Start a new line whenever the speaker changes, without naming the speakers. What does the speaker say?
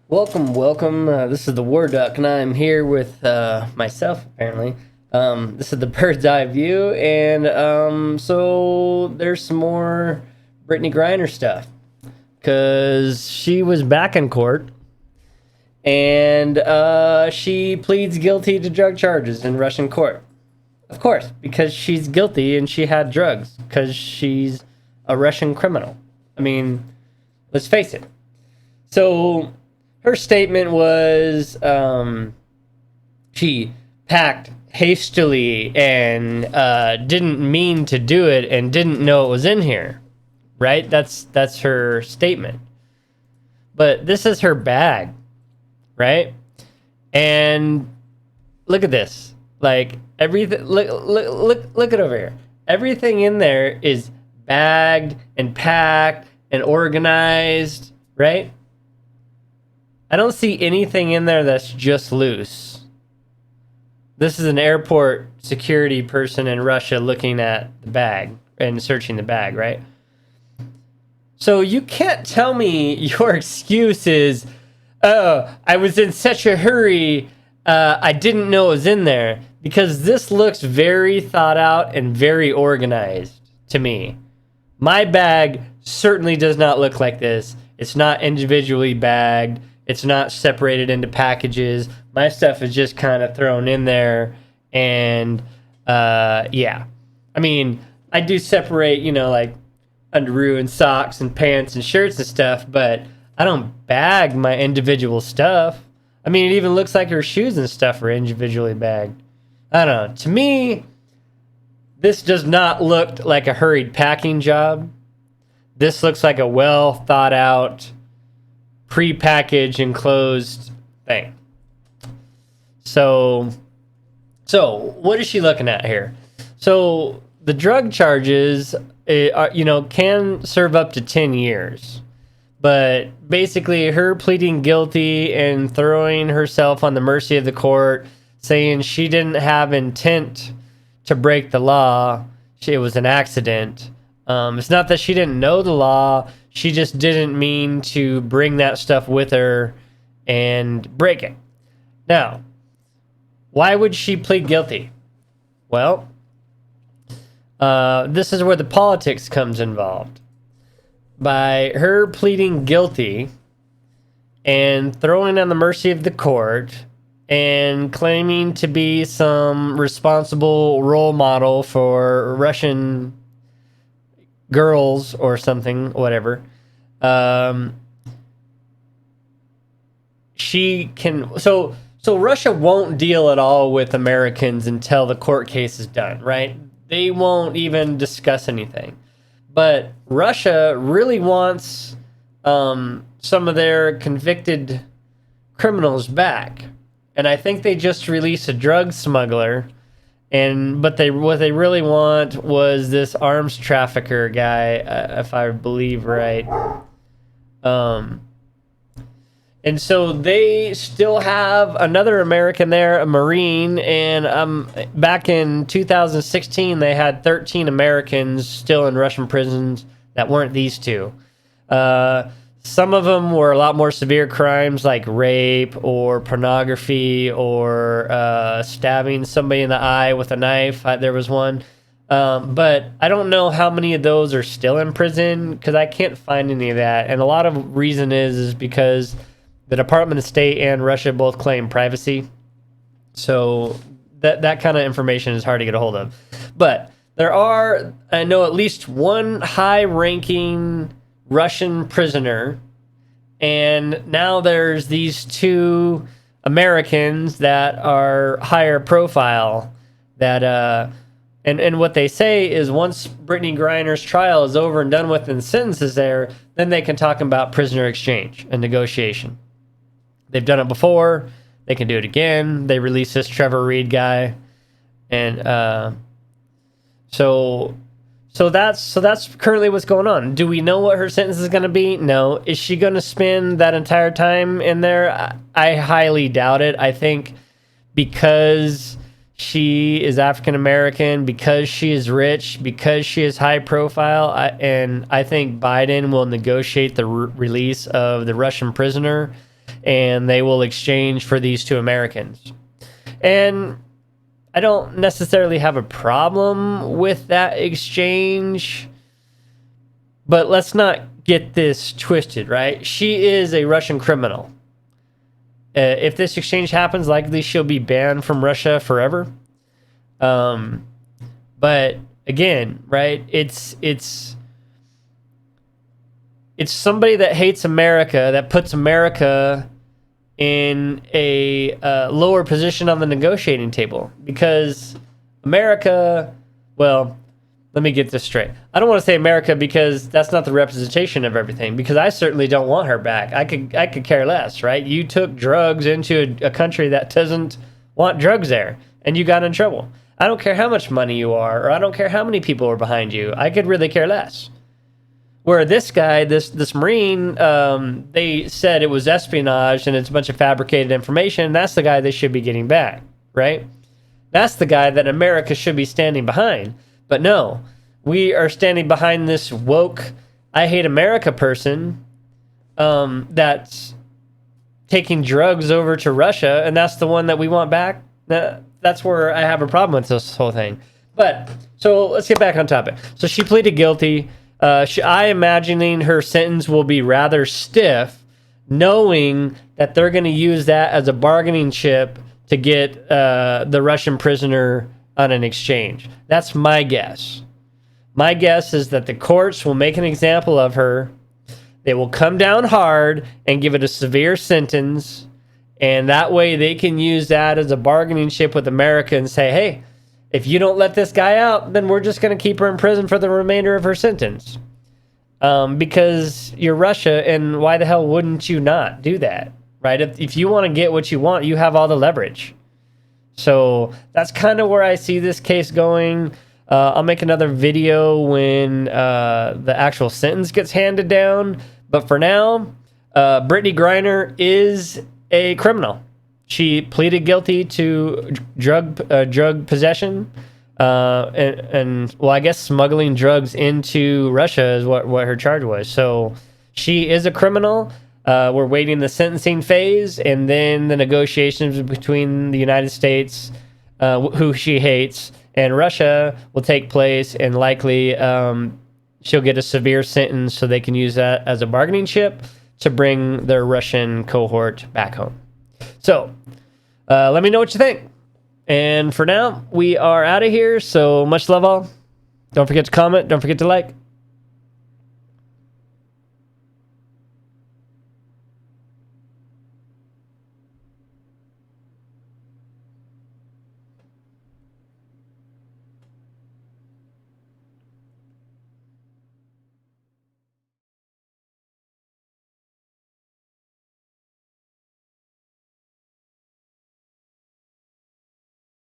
Welcome. This is the War Duck, and I'm here with myself, apparently. This is the bird's eye view, and so there's some more Brittney Griner stuff. Because she was back in court, and she pleads guilty to drug charges in Russian court. Of course, because she's guilty and she had drugs, because she's a Russian criminal. I mean, let's face it. So her statement was she packed hastily and didn't mean to do it and didn't know it was in here, right? That's her statement. But this is her bag, right? And look at this. Like everything, look at over here. Everything in there is bagged and packed and organized, right? I don't see anything in there that's just loose. This is an airport security person in Russia looking at the bag and searching the bag, right? So you can't tell me your excuse is, oh, I was in such a hurry, I didn't know it was in there. Because this looks very thought out and very organized to me. My bag certainly does not look like this. It's not individually bagged. It's not separated into packages. My stuff is just kind of thrown in there. And yeah. I mean, I do separate, like underoos and socks and pants and shirts and stuff, but I don't bag my individual stuff. I mean, it even looks like her shoes and stuff are individually bagged. I don't know. To me, this does not look like a hurried packing job. This looks like a well thought out, pre-packaged, enclosed thing. So what is she looking at here? So the drug charges, can serve up to 10 years. But basically, her pleading guilty and throwing herself on the mercy of the court, saying she didn't have intent to break the law. It was an accident. It's not that she didn't know the law. She just didn't mean to bring that stuff with her and break it. Now, why would she plead guilty? Well, this is where the politics comes involved. By her pleading guilty and throwing on the mercy of the court and claiming to be some responsible role model for Russian girls or something, whatever, she can... So Russia won't deal at all with Americans until the court case is done, right? They won't even discuss anything. But Russia really wants some of their convicted criminals back. And I think they just released a drug smuggler, but what they really want was this arms trafficker guy, if I believe right. And so they still have another American there, a Marine, and back in 2016 they had 13 Americans still in Russian prisons that weren't these two. Some of them were a lot more severe crimes like rape or pornography or stabbing somebody in the eye with a knife. There was one. But I don't know how many of those are still in prison because I can't find any of that. And a lot of reason is because the Department of State and Russia both claim privacy. So that kind of information is hard to get a hold of. But there are, I know, at least one high-ranking Russian prisoner, and now there's these two Americans that are higher profile that and what they say is once Brittney Griner's trial is over and done with and the sentence is there, then they can talk about prisoner exchange and negotiation. They've done it before, they can do it again. They released this Trevor Reed guy, and so that's currently what's going on. Do we know what her sentence is going to be? No. Is she going to spend that entire time in there? I highly doubt it. I think because she is African American, because she is rich, because she is high profile, and I think Biden will negotiate the release of the Russian prisoner. and they will exchange for these two Americans. And I don't necessarily have a problem with that exchange, but let's not get this twisted, right? She is a Russian criminal. If this exchange happens, likely she'll be banned from Russia forever. But again, right? It's somebody that hates America, that puts America in a lower position on the negotiating table, because America, well, let me get this straight. I don't want to say America because that's not the representation of everything, because I certainly don't want her back. I could care less, right? You took drugs into a country that doesn't want drugs there, and you got in trouble. I don't care how much money you are, or I don't care how many people are behind you. I could really care less. Where this guy, this Marine, they said it was espionage and it's a bunch of fabricated information. That's the guy they should be getting back, right? That's the guy that America should be standing behind. But no, we are standing behind this woke, I hate America person that's taking drugs over to Russia, and that's the one that we want back. That's where I have a problem with this whole thing. But, so let's get back on topic. So she pleaded guilty. I imagining her sentence will be rather stiff, knowing that they're going to use that as a bargaining chip to get the Russian prisoner on an exchange. That's my guess. My guess is that the courts will make an example of her. They will come down hard and give it a severe sentence, and that way they can use that as a bargaining chip with America and say, hey, if you don't let this guy out, then we're just going to keep her in prison for the remainder of her sentence. Because you're Russia, and why the hell wouldn't you not do that, right? If you want to get what you want, you have all the leverage. So that's kind of where I see this case going. I'll make another video when the actual sentence gets handed down. But for now, Brittney Griner is a criminal. She pleaded guilty to drug possession, and well, I guess smuggling drugs into Russia is what her charge was. So she is a criminal. We're waiting the sentencing phase, and then the negotiations between the United States, who she hates, and Russia will take place, and likely she'll get a severe sentence so they can use that as a bargaining chip to bring their Russian cohort back home. So let me know what you think. And for now, we are out of here. So much love all. Don't forget to comment. Don't forget to like.